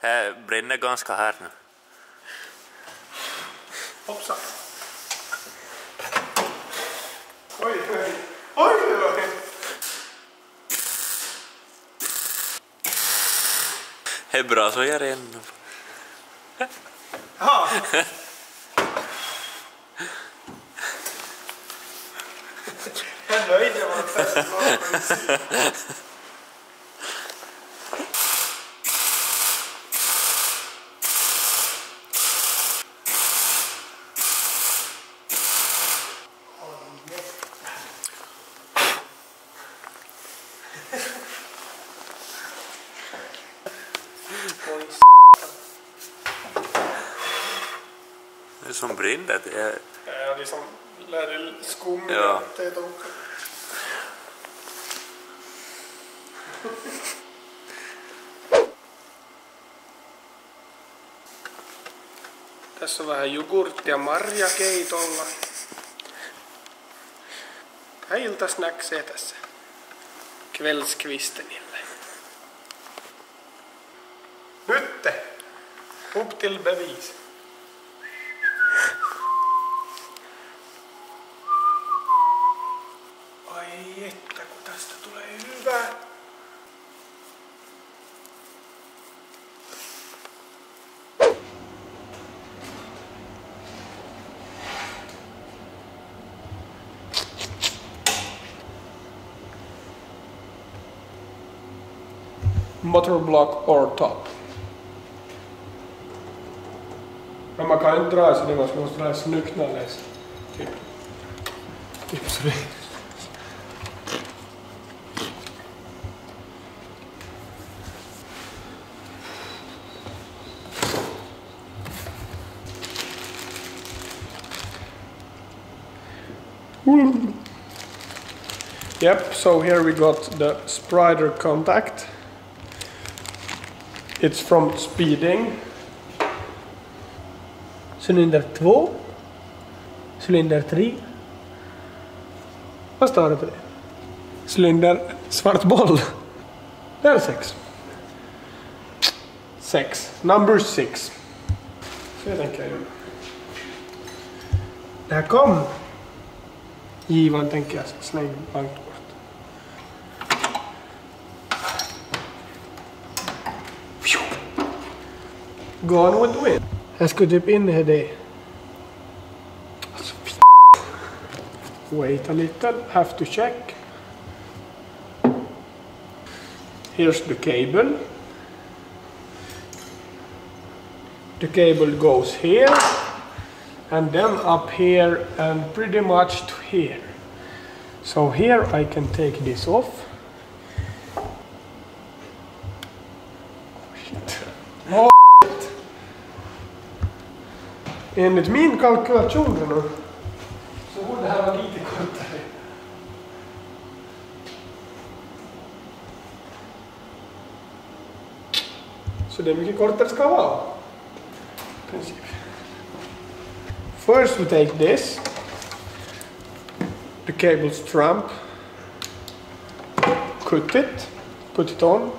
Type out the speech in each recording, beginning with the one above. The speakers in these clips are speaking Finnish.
Det brinner ganska här nu. Hoppsan. Oj, oj, oj, oj. Det är bra så gör det igen. Ja. Jag är nöjd med att festival. Det är som brinner. Det är... Ja, det är som lär skum. Ja. Tässä on vähän jogurttia marjakeitolla. Vähän iltasnäksee tässä kvällskvistenille. Nytte! Upp till bevis. Ai että kun tästä tulee hyvä. Motorblock or top. Men man kan inte dra så det, man måste dra snyggt när läs. Typ så det. Yep, so here we got the sprider contact. It's from Speeding. Cylinder 2. Cylinder 3. Vad står det på det? Cylinder svart boll. Det är 6. 6. Number 6. Så jag tänker jag göra. Det här kom. Givan tänker jag slänga långt bort. Gone with the wind. Jag skulle typ in i det. Alltså, wait a little, have to check. Here's the cable. The cable goes here and then up here and pretty much to here. So here I can take this off. Oh, enligt min kalkylation nu så borde det här vara lite kortare. Så det är mycket kortare ska vara. I princip. First we take this. The cable strap. Cut it. Put it on.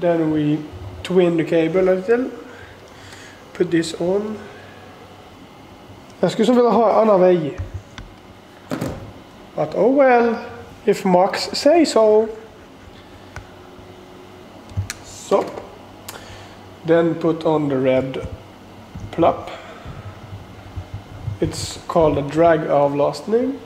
Then we twin the cable a little. Put this on. Jag skulle så vilja ha annan väg. But oh well, if Max say so. So. Then put on the red plug. It's called a drag avlastning.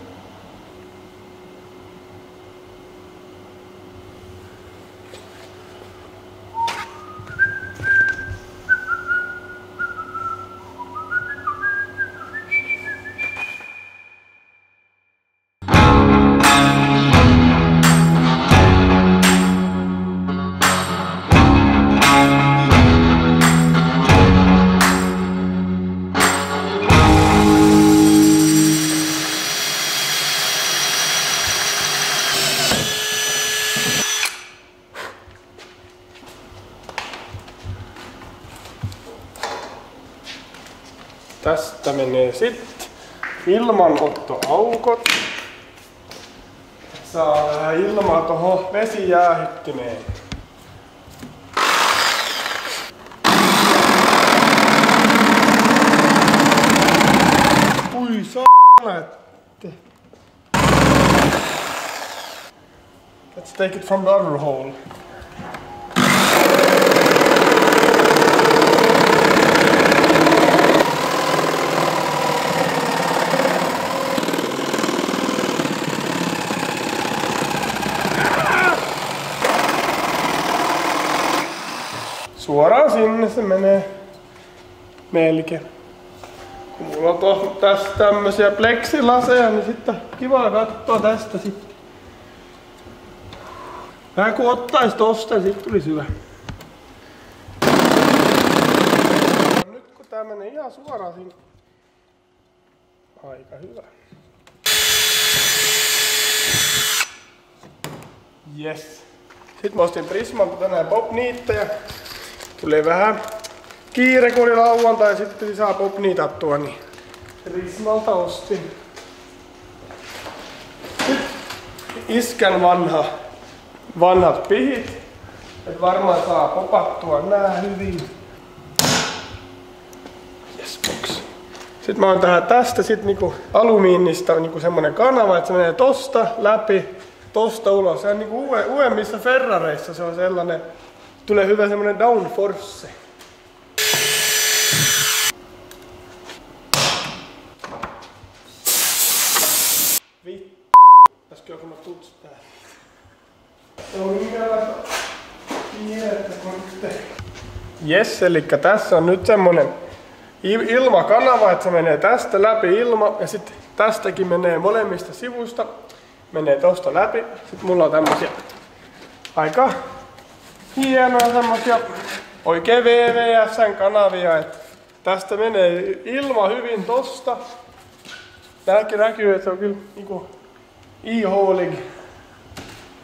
Tästä menee sit ilmanottoaukot. Saa vähän ilmaa tohon vesijäähyttimeen. Let's take it from the other hole. Suoraan sinne se menee melkein. Kun mulla on tässä tämmösiä pleksilaseja, niin sitten kiva katsoa tästä sitten. Vähän kun ottais tosta, niin sit tulisi hyvä. Nyt kun tää menee ihan suoraan sinne. Aika hyvä. Yes. Sitten mä ostin Prismalta tänään popniitteja. Tuli vähän kiire, kun oli lauantai ja sitten piti saa popniitattua, niin Prismalta ostin. Sitten iskän vanhat pihit. Et varmaan saa popattua nää hyvin. Yes, box. Sitten mä oon tähän tästä sit niinku alumiinista niinku semmonen kanava, että se menee tosta läpi, tosta ulos. Se on niinku uudemmissa Ferrareissa se on sellainen. Tulee hyvä semmonen downforce. Vittu. Äsken joku tuts täällä. Se on minkälaista pienettä kortteja. Jes, elikkä tässä on nyt semmonen ilmakanava, että se menee tästä läpi ilma ja sitten tästäkin menee molemmista sivuista. Menee tosta läpi. Sitten mulla on tämmösiä aika hienoja semmosia oikein VVS:n kanavia, että tästä menee ilma hyvin tosta. Täälläkin näkyy, että se on kyllä niinku e-hauling.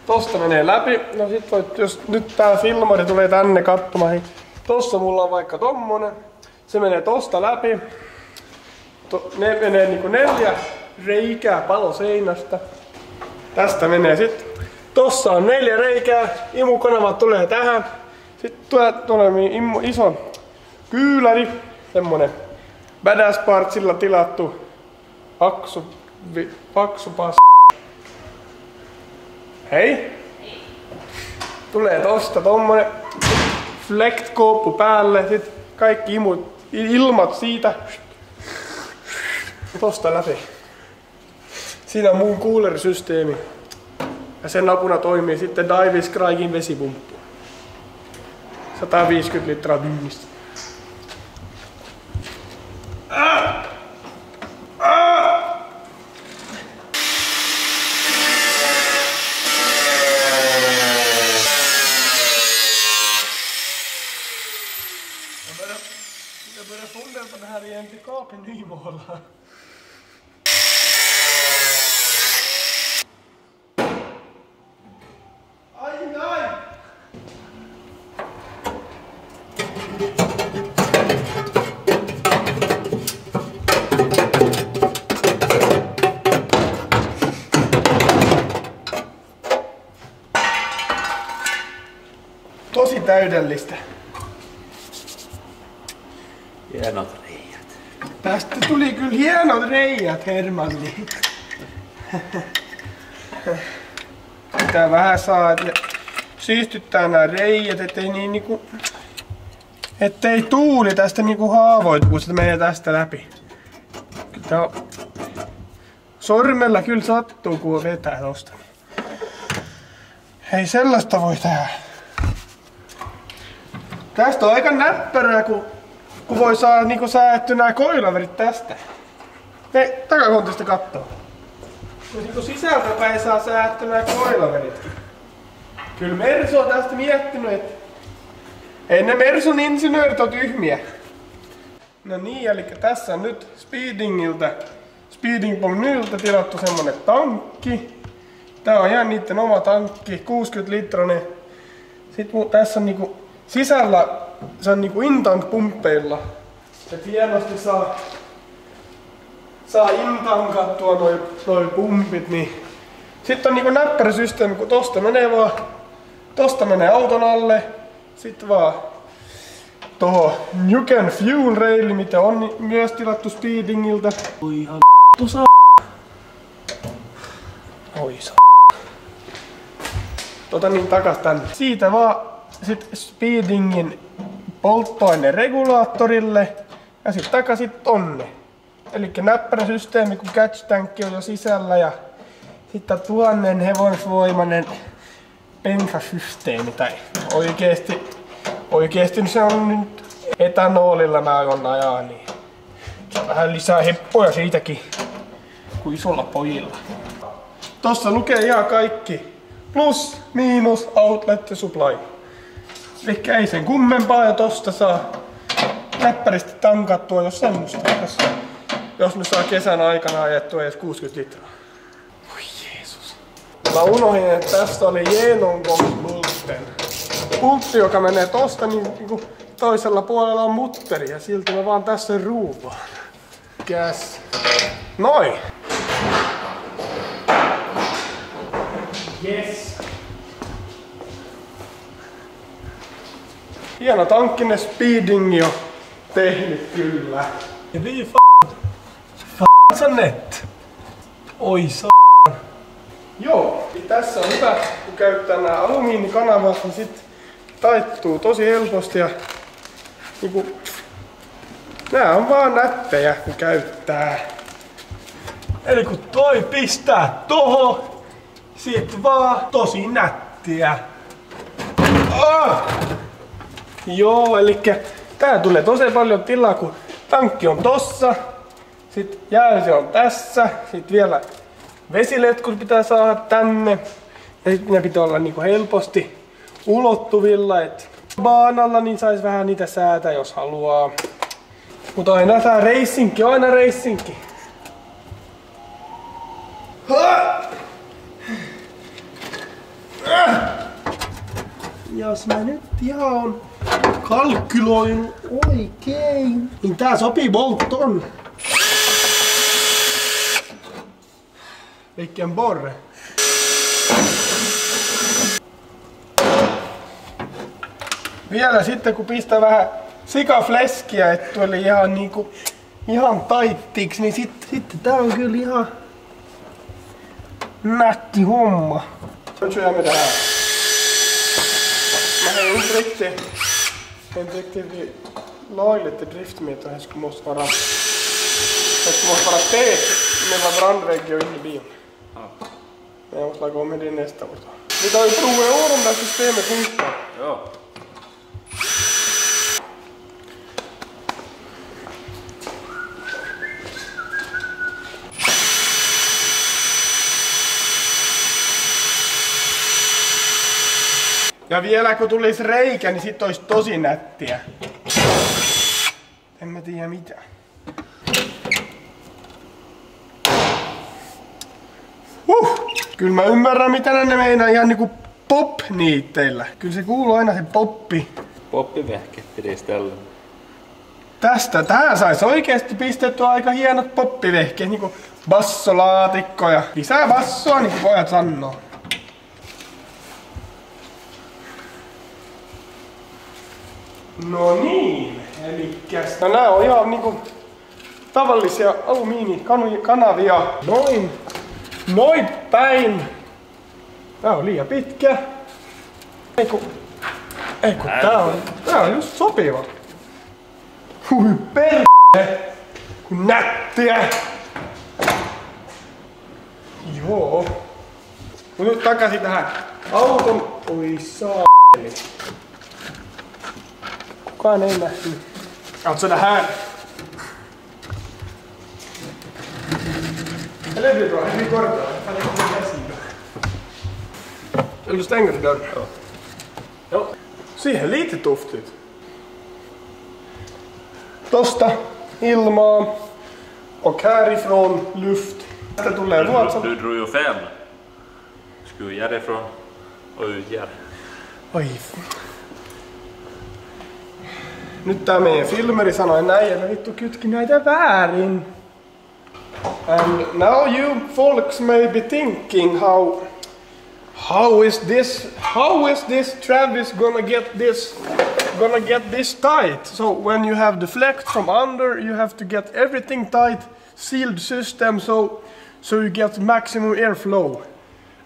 Tosta menee läpi. No sit voit, jos nyt tää filmari tulee tänne katsomaan, niin tossa mulla on vaikka tommonen. Se menee tosta läpi. Ne menee niinku 4 reikää paloseinästä. Tästä menee sit. Tossa on 4 reikää, imukanavat tulee tähän. Sitten tulee iso kyyläri, semmonen Badass Partsilla tilattu paksu pass. Hei! Tulee tosta tommonen flektkooppu päälle, sit kaikki ilmat siitä tosta läpi. Siinä on mun cooler-systeemi. Ja sen apuna toimii sitten Davis Craigin vesipumppu. 150 litraa tyynistä. Jag börjar fundera på det här igen till Kapen Nymåla. Tosi täydellistä. Hienot reijät. Tästä tuli kyllä hienot reijät, Hermanni. Pitää vähän saa, että siistyttää nämä reijät, ettei tuuli tästä niinku haavoitu, kun se menee tästä läpi. Kyllä sormella kyllä sattuu, kun vetää tosta. Hei, sellaista voi tehdä. Tästä on aika näppärää, kun voi saada niinku säädetty nää koilaverit tästä. Hei, takakontista kattoo. Niinku sisältäpäin saa säädetty nää koilaveritkin. Kyllä Mersu on tästä miettinyt, että ei ne Mersun insinöörit ole tyhmiä. No niin, eli tässä on nyt Speeding.nyltä tilattu semmonen tankki. Tää on ihan niitten oma tankki, 60 litrainen. Sitten tässä on niinku sisällä, se on niinku intank-pumppeilla. Et hienosti saa intankattua noi pumpit. Niin. Sitten on niinku näppärisysteemi, kun tosta menee auton alle. Sitten vaan tohon Nuken Fuel Rail, mitä on myös tilattu Speedingiltä. Tuossa oi saa. Niin takas tänne. Siitä vaan sit Speedingin polttoaineregulaattorille ja sit takaisin tonne. Elikkä näppäräsysteemi, kun catch-tankki on jo sisällä ja sitten 1000 hevosvoimainen bensasysteemi tai oikeesti se on nyt etanolilla mä aion ajaa, niin se on vähän lisää heppoja siitäkin kuin isolla pojilla. Tossa lukee ihan kaikki. Plus, miinus, outlet ja supply. Elikkä ei sen kummempaa ja tosta saa näppäristä tankattua jos semmoista. Jos ne saa kesän aikana ajettua edes 60 litraa. Voi Jeesus. Mä unohdin, että tästä oli Genomgångspulten. Pultti, joka menee tosta, niin toisella puolella on mutteri ja silti mä vaan tässä ruuvaan. Gas. Noin. Yes. Hieno tankkinen Speeding jo tehnyt kyllä. Ja niin f***sä net. Oi Joo, tässä on hyvä, kun käyttää nämä alumiinikanavat, niin sit taittuu tosi helposti ja niinku, nää on vaan näppejä, kun käyttää. Eli kun toi pistää tohon, sit vaan tosi nättiä. Joo, elikkä tää tulee tosi paljon tilaa, kun tankki on tossa, sit jäyse on tässä, sit vielä vesiletkut pitää saada tänne ja sit ne pitää olla niinku helposti ulottuvilla, et baanalla niin sais vähän niitä säätä jos haluaa. Mutta aina tää reissinkki, aina reissinkki. Jos mä nyt ihan on kalkyloinut oikein, niin tää sopii Bolton. Vilken borre. Vielä sitten kun pistää vähän sikafleskiä, että tuli ihan niinku ihan taittiks, niin sitten tää on kyllä ihan nätti homma. Nyt syö me tähän. Mä har inte riktigt lagligt driftmeter här skulle måste vara tätt mellan brandvägg och in i bilen. Men jag måste lägga om med det nästa år. Vi tar ju prova i år om det här systemet funkar. Joo. Ja vielä kun tulisi reikä, niin sit olisi tosi nättiä. En mä tiedä mitä. Kyllä mä ymmärrän mitä ne meinaa ihan niinku pop-niitteillä. Kyllä se kuuluu aina se poppi. Poppivehke pitäis tällä. Tähän sais oikeesti pistettyä aika hienot poppivehkeet, niinku bassolaatikko ja lisää bassoa, niin kuin pojat sanoo. No niin, elikkäs. No nää on ihan niinku tavallisia alumiinikanavia. Noin päin. Tää on liian pitkä. Eiku, tää on just sopiva. Hui perkele, kun nättiä. Joo. Mut nyt takaisin tähän auton. Oi saakeli. Kukaan ei nähnyt. Alltså det här. Eller blir bra, det blir kortare. Jag lägger på den här sidan. Vill du stänga dörren? Ja. Ja. Ser lite tufft ut. Tosta ilmaa och härifrån luft. Det tulee Ruotsan. Du drog ju fel. Skulle härifrån och ut här. Oi. Nyt tää meidän filmeri sanoi näin ja mä vittu kytkin näitä väärin. And now you folks may be thinking how is this Travis gonna get this tight? So when you have the flex from under, you have to get everything tight sealed system so you get maximum airflow.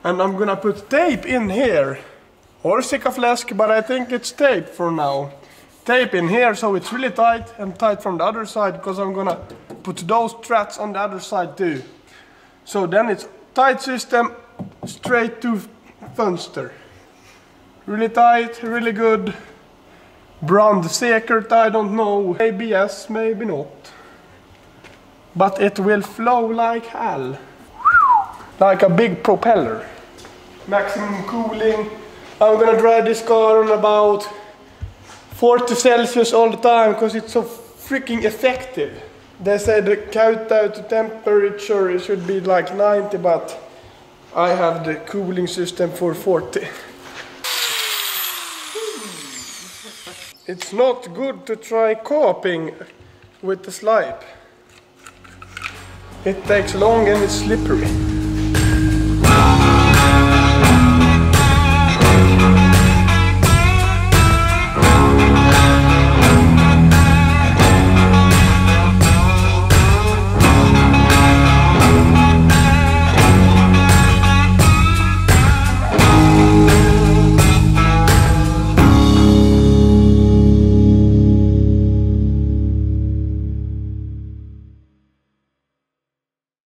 And I'm gonna put tape in here, or Sikafläsk, but I think it's tape for now. Tape in here so it's really tight, and tight from the other side, because I'm gonna put those struts on the other side too. So then it's tight system straight to fönster. Really tight, really good. Brand säkert, I don't know. Maybe yes, maybe not. But it will flow like hell. Like a big propeller. Maximum cooling. I'm gonna drive this car on about 40 Celsius all the time because it's so freaking effective. They say the count-out temperature should be like 90, but I have the cooling system for 40. It's not good to try coping with the slide. It takes long and it's slippery.